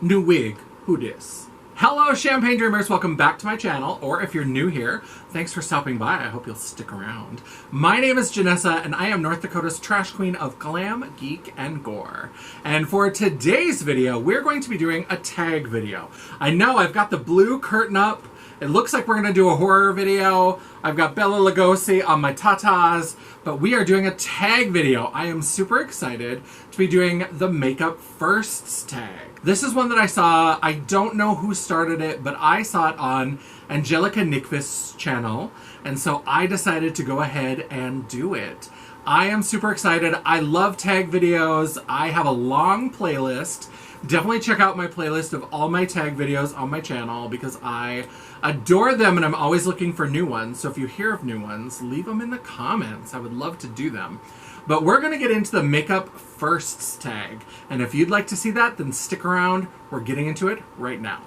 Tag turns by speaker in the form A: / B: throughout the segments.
A: New wig, who dis? Hello Champagne Dreamers, welcome back to my channel, or if you're new here, thanks for stopping by, I hope you'll stick around. My name is Janessa, and I am North Dakota's trash queen of glam, geek, and gore. And for today's video, we're going to be doing a tag video. I know I've got the blue curtain up, it looks like we're going to do a horror video. I've got Bella Lugosi on my tatas, but we are doing a tag video. I am super excited to be doing the Makeup Firsts tag. This is one that I saw. I don't know who started it, but I saw it on Angelica Nickvist's channel, and so I decided to go ahead and do it. I am super excited. I love tag videos. I have a long playlist. Definitely check out my playlist of all my tag videos on my channel because I adore them and I'm always looking for new ones. So if you hear of new ones, leave them in the comments. I would love to do them. But we're going to get into the Makeup Firsts tag. And if you'd like to see that, then stick around. We're getting into it right now.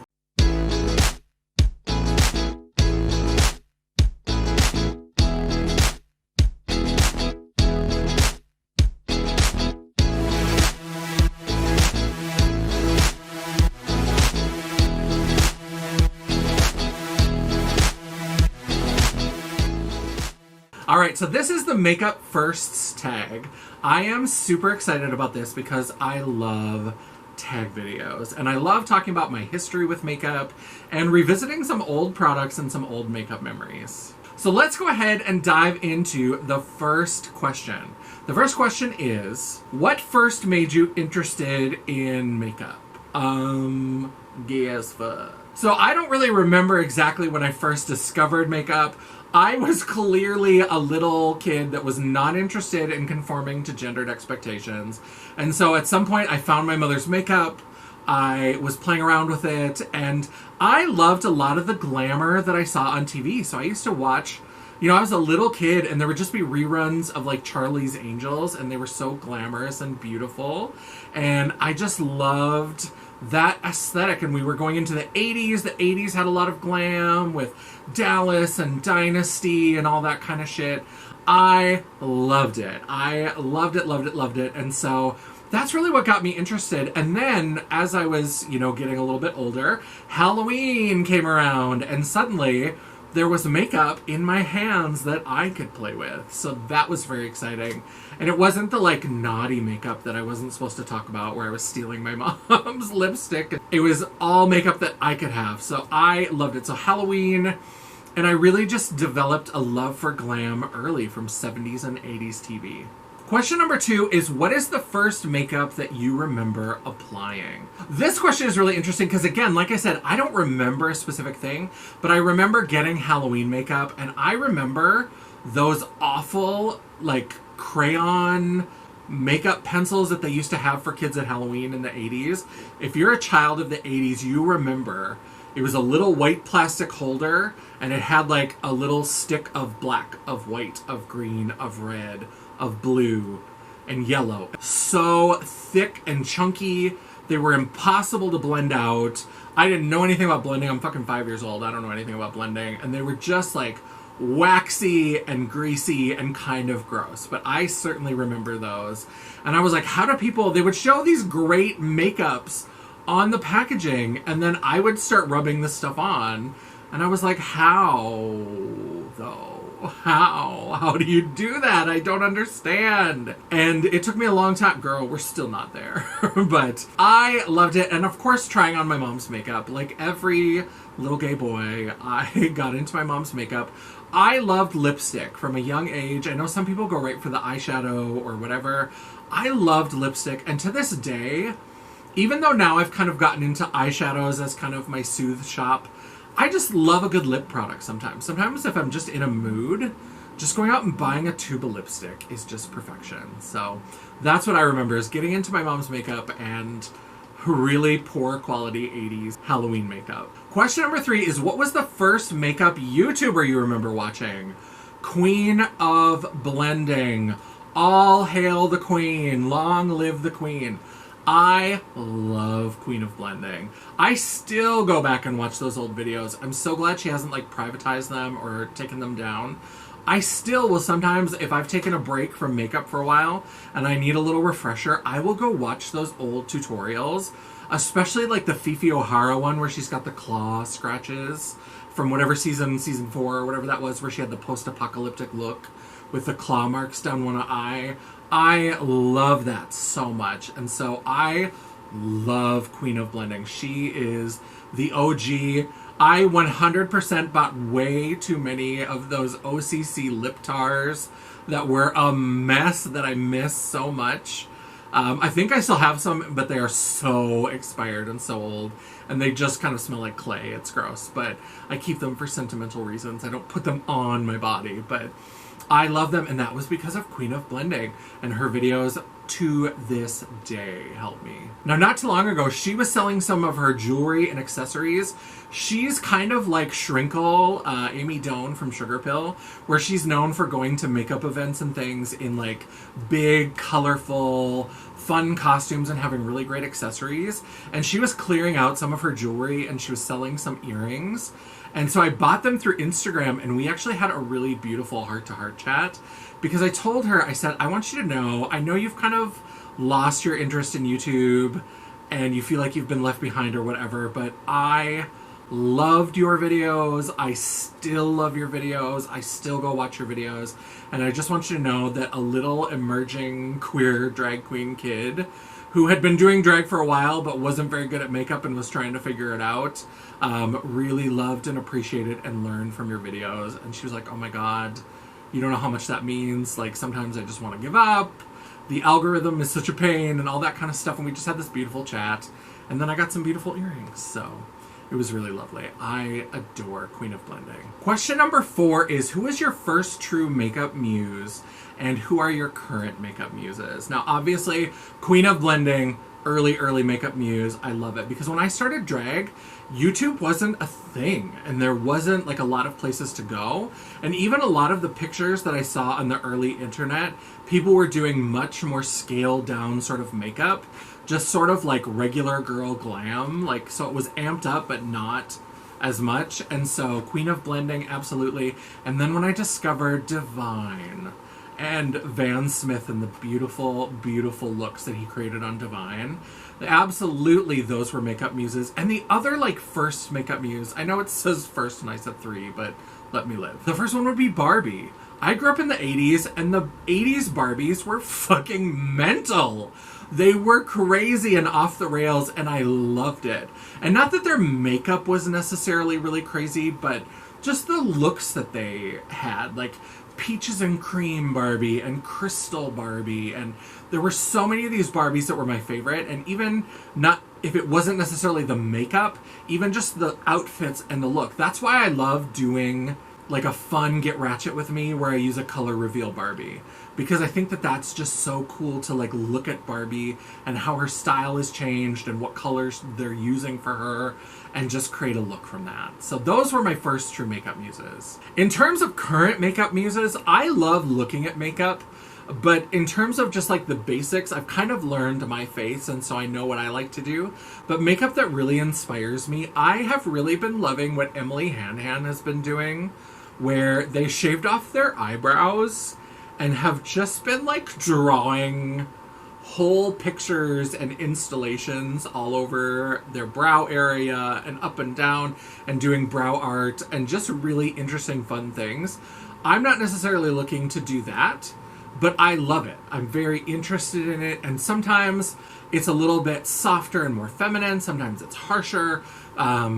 A: Alright, so this is the Makeup Firsts tag. I am super excited about this because I love tag videos. And I love talking about my history with makeup and revisiting some old products and some old makeup memories. So let's go ahead and dive into the first question. The first question is, what first made you interested in makeup? Guess what? So I don't really remember exactly when I first discovered makeup. I was clearly a little kid that was not interested in conforming to gendered expectations. And so at some point I found my mother's makeup, I was playing around with it, and I loved a lot of the glamour that I saw on TV. So I used to watch, I was a little kid and there would just be reruns of like Charlie's Angels, and they were so glamorous and beautiful. And I just loved that aesthetic, and we were going into the 80s. The 80s had a lot of glam with Dallas and Dynasty and all that kind of shit. I loved it. I loved it, loved it, loved it. And so that's really what got me interested. And then as I was, getting a little bit older, Halloween came around, and suddenly there was makeup in my hands that I could play with. So that was very exciting. And it wasn't the like naughty makeup that I wasn't supposed to talk about where I was stealing my mom's lipstick. It was all makeup that I could have. So I loved it. So Halloween, and I really just developed a love for glam early from 70s and 80s TV. Question number 2 is, what is the first makeup that you remember applying? This question is really interesting because, again, like I said, I don't remember a specific thing, but I remember getting Halloween makeup, and I remember those awful, like, crayon makeup pencils that they used to have for kids at Halloween in the 80s. If you're a child of the 80s, you remember it was a little white plastic holder, and it had, like, a little stick of black, of white, of green, of red, of blue and yellow. So thick and chunky. They were impossible to blend out. I didn't know anything about blending. I'm fucking 5 years old. I don't know anything about blending. And they were just like waxy and greasy and kind of gross. But I certainly remember those. And I was like, how do people... They would show these great makeups on the packaging, and then I would start rubbing this stuff on. And I was like, how, though? How do you do that? I don't understand. And it took me a long time. Girl, we're still not there. But I loved it. And of course, trying on my mom's makeup. Like every little gay boy, I got into my mom's makeup. I loved lipstick from a young age. I know some people go right for the eyeshadow or whatever. I loved lipstick. And to this day, even though now I've kind of gotten into eyeshadows as kind of my soothe shop, I just love a good lip product sometimes. Sometimes if I'm just in a mood, just going out and buying a tube of lipstick is just perfection. So that's what I remember, is getting into my mom's makeup and really poor quality 80s Halloween makeup. Question number 3 is, what was the first makeup YouTuber you remember watching? Queen of Blending. All hail the queen. Long live the queen. I love Queen of Blending. I still go back and watch those old videos. I'm so glad she hasn't like privatized them or taken them down. I still will sometimes, if I've taken a break from makeup for a while and I need a little refresher, I will go watch those old tutorials especially like the Fifi O'Hara one where she's got the claw scratches from whatever season 4 or whatever that was, where she had the post-apocalyptic look with the claw marks down one eye. I love that so much. And so I love Queen of Blending. She is the OG. I 100% bought way too many of those OCC lip tars that were a mess that I miss so much. I think I still have some, but they are so expired and so old, and they just kind of smell like clay. It's gross, but I keep them for sentimental reasons. I don't put them on my body, but I love them, and that was because of Queen of Blending, and her videos to this day help me. Now, not too long ago, she was selling some of her jewelry and accessories. She's kind of like Shrinkle, Amy Doan from Sugar Pill, where she's known for going to makeup events and things in like big, colorful, fun costumes and having really great accessories. And she was clearing out some of her jewelry, and she was selling some earrings. And so I bought them through Instagram, and we actually had a really beautiful heart-to-heart chat, because I told her, I said, I want you to know, I know you've kind of lost your interest in YouTube and you feel like you've been left behind or whatever, but I loved your videos. I still love your videos. I still go watch your videos. And I just want you to know that a little emerging queer drag queen kid who had been doing drag for a while but wasn't very good at makeup and was trying to figure it out, really loved and appreciated and learned from your videos. And she was like, oh my God, you don't know how much that means. Like, sometimes I just want to give up. The algorithm is such a pain and all that kind of stuff. And we just had this beautiful chat. And then I got some beautiful earrings. So it was really lovely. I adore Queen of Blending. Question number 4 is, who is your first true makeup muse? And who are your current makeup muses? Now, obviously, Queen of Blending, early makeup muse. I love it. Because when I started drag, YouTube wasn't a thing, and there wasn't like a lot of places to go. And even a lot of the pictures that I saw on the early internet, people were doing much more scaled down sort of makeup, just sort of like regular girl glam. Like, so it was amped up, but not as much. And so Queen of Blending, absolutely. And then when I discovered Divine and Van Smith and the beautiful, beautiful looks that he created on Divine, absolutely, those were makeup muses. And the other, like, first makeup muse, I know it says first and I said 3, but let me live. The first one would be Barbie. I grew up in the 80s, and the 80s Barbies were fucking mental. They were crazy and off the rails, and I loved it. And not that their makeup was necessarily really crazy, but just the looks that they had. Like, Peaches and Cream Barbie and Crystal Barbie, and there were so many of these Barbies that were my favorite. And even not, if it wasn't necessarily the makeup, even just the outfits and the look. That's why I love doing like a fun Get Ratchet with me where I use a color reveal Barbie, because I think that that's just so cool to like look at Barbie and how her style has changed and what colors they're using for her, and just create a look from that. So those were my first true makeup muses. In terms of current makeup muses, I love looking at makeup, but in terms of just like the basics, I've kind of learned my face, and so I know what I like to do. But makeup that really inspires me, I have really been loving what Emily Hanhan has been doing, where they shaved off their eyebrows and have just been like drawing whole pictures and installations all over their brow area and up and down, and doing brow art and just really interesting, fun things. I'm not necessarily looking to do that, but I love it. I'm very interested in it, and sometimes it's a little bit softer and more feminine. Sometimes it's harsher.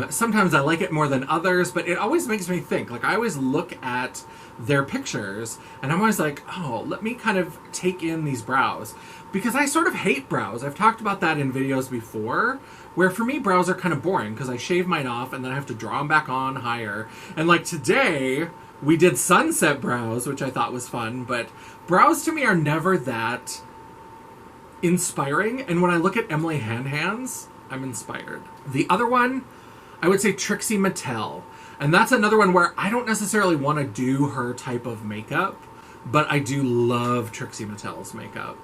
A: Sometimes I like it more than others, but it always makes me think. Like, I always look at their pictures, and I'm always like, oh, let me kind of take in these brows. Because I sort of hate brows. I've talked about that in videos before, where for me, brows are kind of boring, because I shave mine off, and then I have to draw them back on higher. And like today, we did sunset brows, which I thought was fun, but brows to me are never that inspiring. And when I look at Emily Hanhan's, I'm inspired. The other one, I would say Trixie Mattel. And that's another one where I don't necessarily want to do her type of makeup, but I do love Trixie Mattel's makeup.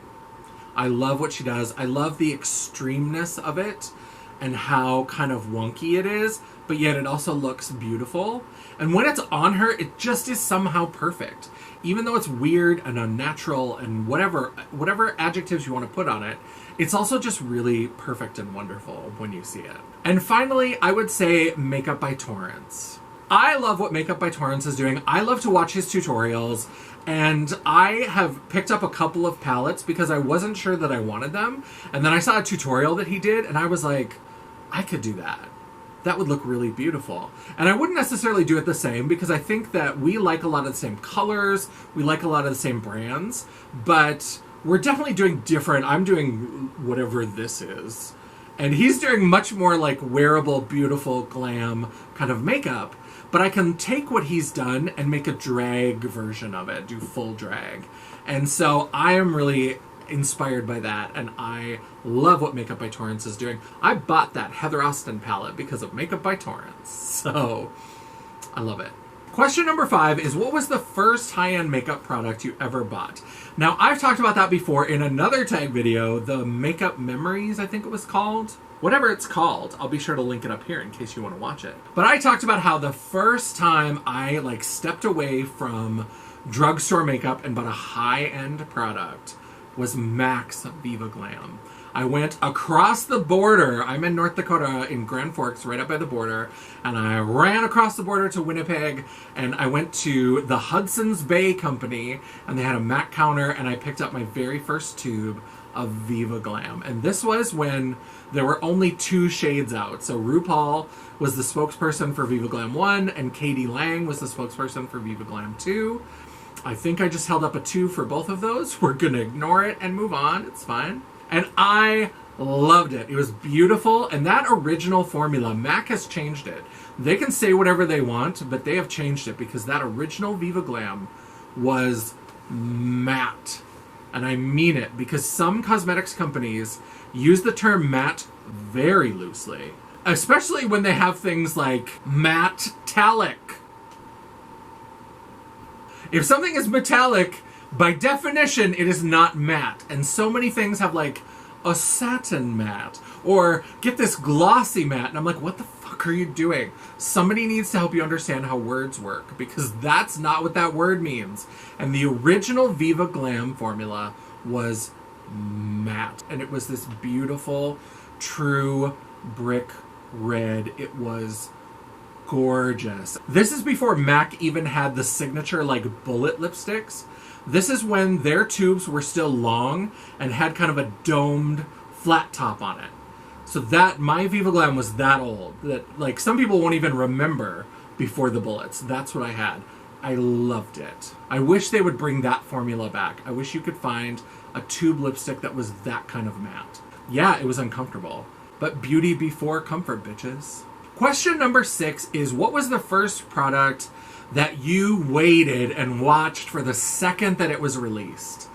A: I love what she does. I love the extremeness of it and how kind of wonky it is, but yet it also looks beautiful. And when it's on her, it just is somehow perfect. Even though it's weird and unnatural and whatever adjectives you want to put on it, it's also just really perfect and wonderful when you see it. And finally, I would say Makeup by Torrance. I love what Makeup by Torrance is doing. I love to watch his tutorials, and I have picked up a couple of palettes because I wasn't sure that I wanted them. And then I saw a tutorial that he did, and I was like, I could do that. That would look really beautiful. And I wouldn't necessarily do it the same because I think that we like a lot of the same colors, we like a lot of the same brands, but we're definitely doing different. I'm doing whatever this is. And he's doing much more like wearable, beautiful, glam kind of makeup. But I can take what he's done and make a drag version of it, do full drag. And so I am really inspired by that, and I love what Makeup by Torrance is doing. I bought that Heather Austin palette because of Makeup by Torrance. So I love it. Question number 5 is, what was the first high-end makeup product you ever bought? Now, I've talked about that before in another tag video, the Makeup Memories, I think it was called. Whatever it's called, I'll be sure to link it up here in case you want to watch it. But I talked about how the first time I stepped away from drugstore makeup and bought a high-end product was MAC's Viva Glam. I went across the border. I'm in North Dakota in Grand Forks, right up by the border, and I ran across the border to Winnipeg, and I went to the Hudson's Bay Company, and they had a MAC counter, and I picked up my very first tube of Viva Glam. And this was when there were only 2 shades out. So RuPaul was the spokesperson for Viva Glam 1, and Katie Lang was the spokesperson for Viva Glam 2. I think I just held up a 2 for both of those. We're gonna ignore it and move on. It's fine. And I loved it. It was beautiful. And that original formula, MAC has changed it. They can say whatever they want, but they have changed it because that original Viva Glam was matte. And I mean it, because some cosmetics companies use the term matte very loosely, especially when they have things like matte-talic. If something is metallic, by definition, it is not matte. And so many things have a satin matte, or get this glossy matte. And I'm like, what the fuck are you doing? Somebody needs to help you understand how words work, because that's not what that word means. And the original Viva Glam formula was matte. And it was this beautiful, true brick red. It was gorgeous. This is before MAC even had the signature bullet lipsticks. This is when their tubes were still long and had kind of a domed flat top on it. So that my Viva Glam was that old that some people won't even remember before the bullets. That's what I had. I loved it. I wish they would bring that formula back. I wish you could find a tube lipstick that was that kind of matte. Yeah, it was uncomfortable, but beauty before comfort, bitches. Question number 6 is, what was the first product that you waited and watched for the second that it was released?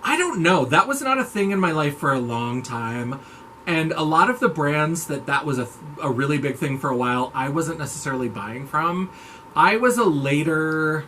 A: I don't know. That was not a thing in my life for a long time. And a lot of the brands that was a really big thing for a while, I wasn't necessarily buying from. I was a later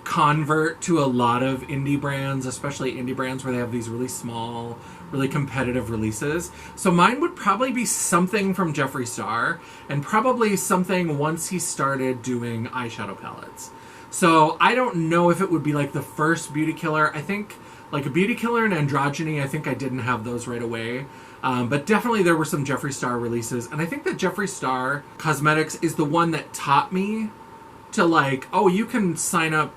A: convert to a lot of indie brands, especially indie brands where they have these really small, really competitive releases. So mine would probably be something from Jeffree Star, and probably something once he started doing eyeshadow palettes. So I don't know if it would be the first beauty killer. I think a beauty killer and androgyny, I think I didn't have those right away. But definitely there were some Jeffree Star releases. And I think that Jeffree Star Cosmetics is the one that taught me to oh, you can sign up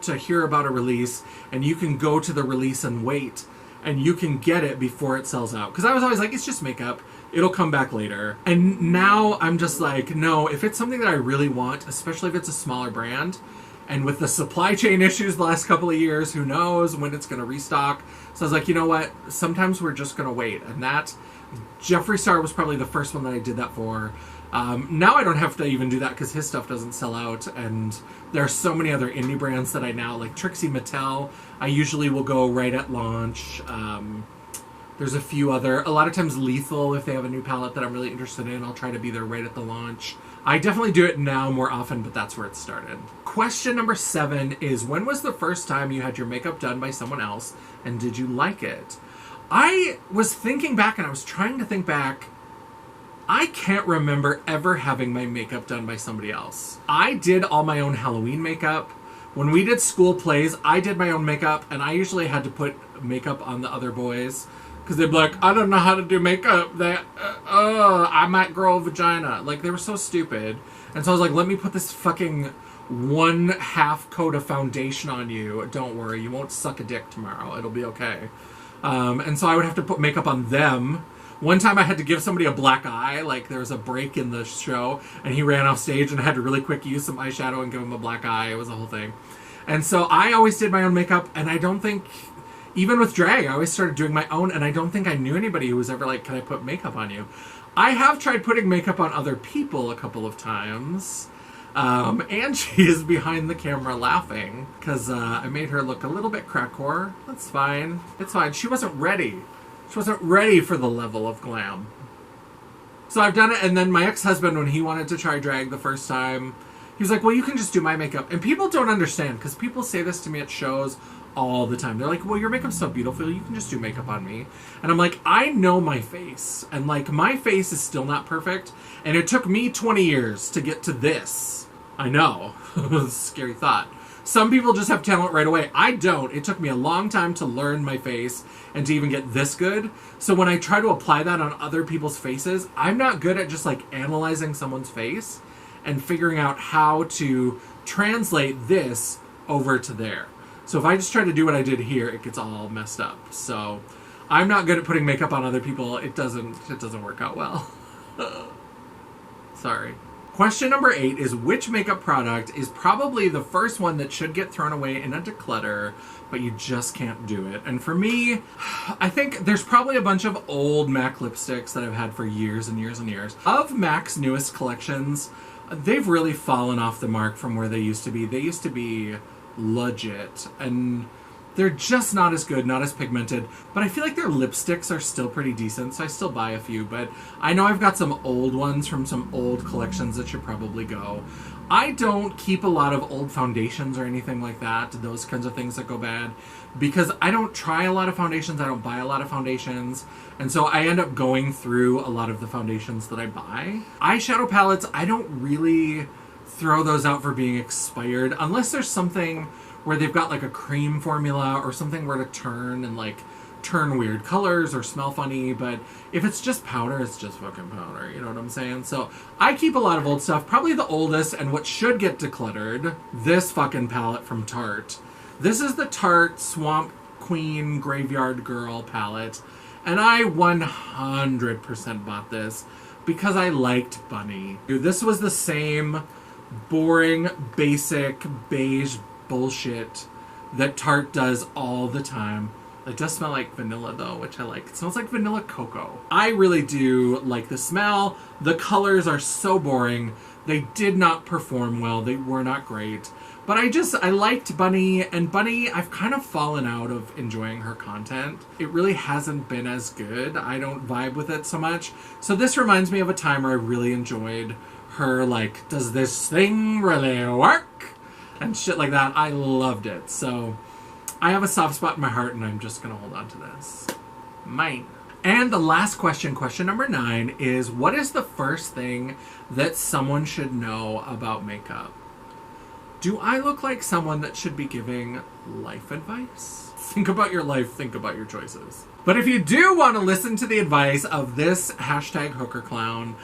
A: to hear about a release, and you can go to the release and wait, and you can get it before it sells out. Because I was always it's just makeup. It'll come back later. And now I'm just no, if it's something that I really want, especially if it's a smaller brand, and with the supply chain issues the last couple of years, who knows when it's going to restock. So I was you know what? Sometimes we're just going to wait. And that, Jeffree Star was probably the first one that I did that for. Now I don't have to even do that because his stuff doesn't sell out, and there are so many other indie brands that I now Trixie Mattel. I usually will go right at launch. There's a few other. A lot of times Lethal, if they have a new palette that I'm really interested in, I'll try to be there right at the launch. I definitely do it now more often, but that's where it started. Question number 7 is, when was the first time you had your makeup done by someone else, and did you like it? I was thinking back, and I was trying to think back. I can't remember ever having my makeup done by somebody else. I did all my own Halloween makeup. When we did school plays, I did my own makeup, and I usually had to put makeup on the other boys. Because they'd be like, I don't know how to do makeup. I might grow a vagina. Like, they were so stupid. And so I was like, let me put this fucking 1/2 coat of foundation on you. Don't worry, you won't suck a dick tomorrow. It'll be okay. And so I would have to put makeup on them. One time I had to give somebody a black eye. Like, there was a break in the show, and he ran off stage, and I had to really quick use some eyeshadow and give him a black eye. It was a whole thing. And so I always did my own makeup, and I don't think... Even with drag, I always started doing my own, and I don't think I knew anybody who was ever like, can I put makeup on you? I have tried putting makeup on other people a couple of times. Angie is behind the camera laughing, because I made her look a little bit crackcore. That's fine. It's fine. She wasn't ready. She wasn't ready for the level of glam. So I've done it, and then my ex-husband, when he wanted to try drag the first time, he was like, well, you can just do my makeup. And people don't understand, because people say this to me at shows all the time. They're like, well, your makeup's so beautiful, you can just do makeup on me. And I'm like, I know my face. And like, my face is still not perfect. And it took me 20 years to get to this. I know. Scary thought. Some people just have talent right away. I don't. It took me a long time to learn my face and to even get this good. So when I try to apply that on other people's faces, I'm not good at just like analyzing someone's face and figuring out how to translate this over to there. So if I just try to do what I did here, it gets all messed up. So I'm not good at putting makeup on other people. It doesn't work out well. Sorry. Question number 8 is, which makeup product is probably the first one that should get thrown away in a declutter, but you just can't do it? And for me, I think there's probably a bunch of old MAC lipsticks that I've had for years and years and years. Of MAC's newest collections, they've really fallen off the mark from where they used to be. They used to be legit, and they're just not as good, not as pigmented, but I feel like their lipsticks are still pretty decent, so I still buy a few. But I know I've got some old ones from some old collections that should probably go. I don't keep a lot of old foundations or anything like that, those kinds of things that go bad, because I don't try a lot of foundations, I don't buy a lot of foundations, and so I end up going through a lot of the foundations that I buy. Eyeshadow palettes, I don't really throw those out for being expired, unless there's something where they've got like a cream formula or something where to turn and like turn weird colors or smell funny. But if it's just powder, it's just fucking powder, you know what I'm saying? So I keep a lot of old stuff. Probably the oldest and what should get decluttered, this fucking palette from Tarte. This is the Tarte Swamp Queen Graveyard Girl palette, and I 100% bought this because I liked Bunny. This was the same boring, basic, beige bullshit that Tarte does all the time. It does smell like vanilla though, which I like. It smells like vanilla cocoa. I really do like the smell. The colors are so boring. They did not perform well. They were not great. But I liked Bunny, and Bunny, I've kind of fallen out of enjoying her content. It really hasn't been as good. I don't vibe with it so much. So this reminds me of a time where I really enjoyed her, like, does this thing really work? And shit like that. I loved it. So I have a soft spot in my heart, and I'm just going to hold on to this. Mine. And the last question, question number 9, is what is the first thing that someone should know about makeup? Do I look like someone that should be giving life advice? Think about your life, think about your choices. But if you do want to listen to the advice of this hashtag hooker clown,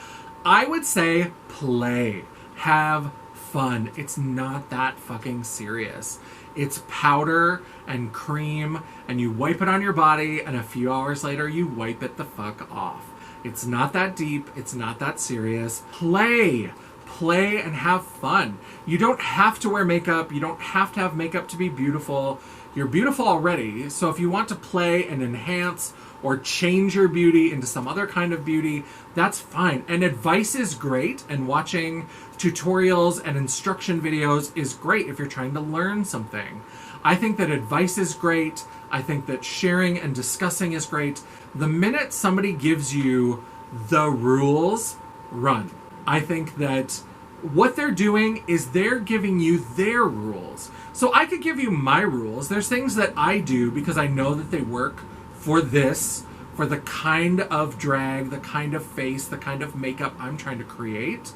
A: I would say play. Have fun. It's not that fucking serious. It's powder and cream, and you wipe it on your body, and a few hours later you wipe it the fuck off. It's not that deep. It's not that serious. Play. Play and have fun. You don't have to wear makeup. You don't have to have makeup to be beautiful. You're beautiful already. So if you want to play and enhance or change your beauty into some other kind of beauty, that's fine. And advice is great, and watching tutorials and instruction videos is great if you're trying to learn something. I think that advice is great. I think that sharing and discussing is great. The minute somebody gives you the rules, run. I think that what they're doing is they're giving you their rules. So I could give you my rules. There's things that I do because I know that they work for this, for the kind of drag, the kind of face, the kind of makeup I'm trying to create.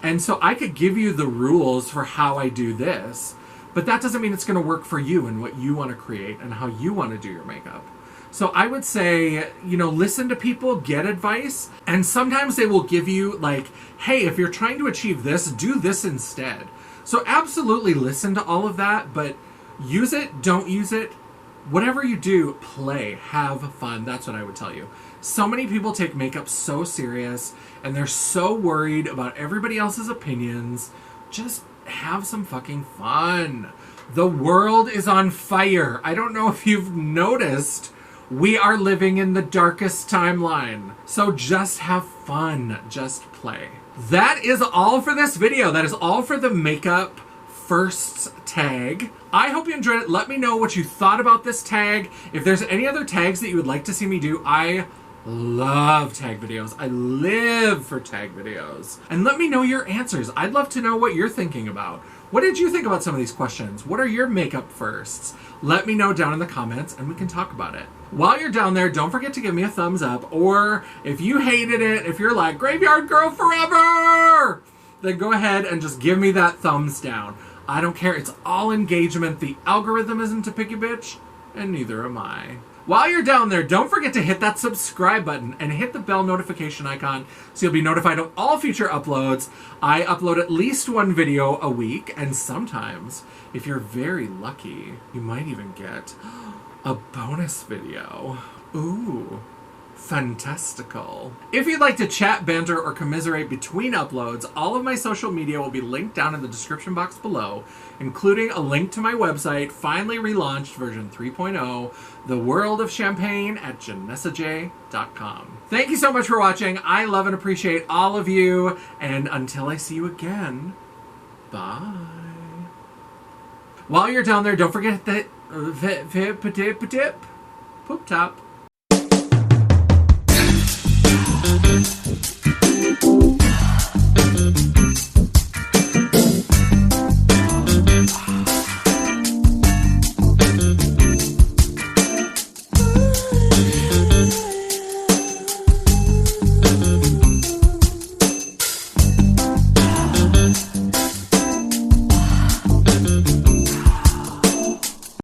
A: And so I could give you the rules for how I do this, but that doesn't mean it's going to work for you and what you want to create and how you want to do your makeup. So I would say, listen to people, get advice, and sometimes they will give you like, hey, if you're trying to achieve this, do this instead. So absolutely listen to all of that, but use it, don't use it. Whatever you do, play, have fun. That's what I would tell you. So many people take makeup so serious, and they're so worried about everybody else's opinions. Just have some fucking fun. The world is on fire. I don't know if you've noticed. We are living in the darkest timeline. So just have fun. Just play. That is all for this video. That is all for the makeup firsts tag. I hope you enjoyed it. Let me know what you thought about this tag. If there's any other tags that you would like to see me do, I love tag videos. I live for tag videos. And let me know your answers. I'd love to know what you're thinking about. What did you think about some of these questions? What are your makeup firsts? Let me know down in the comments and we can talk about it. While you're down there, don't forget to give me a thumbs up, or if you hated it, if you're like, Graveyard Girl forever, then go ahead and just give me that thumbs down. I don't care. It's all engagement. The algorithm isn't a picky bitch, and neither am I. While you're down there, don't forget to hit that subscribe button and hit the bell notification icon so you'll be notified of all future uploads. I upload at least one video a week, and sometimes, if you're very lucky, you might even get a bonus video. Ooh. Fantastical. If you'd like to chat, banter, or commiserate between uploads, all of my social media will be linked down in the description box below, including a link to my website, finally relaunched version 3.0, The World of Champagne at janessaj.com. Thank you so much for watching. I love and appreciate all of you, and until I see you again, bye. While you're down there, don't forget that poop top.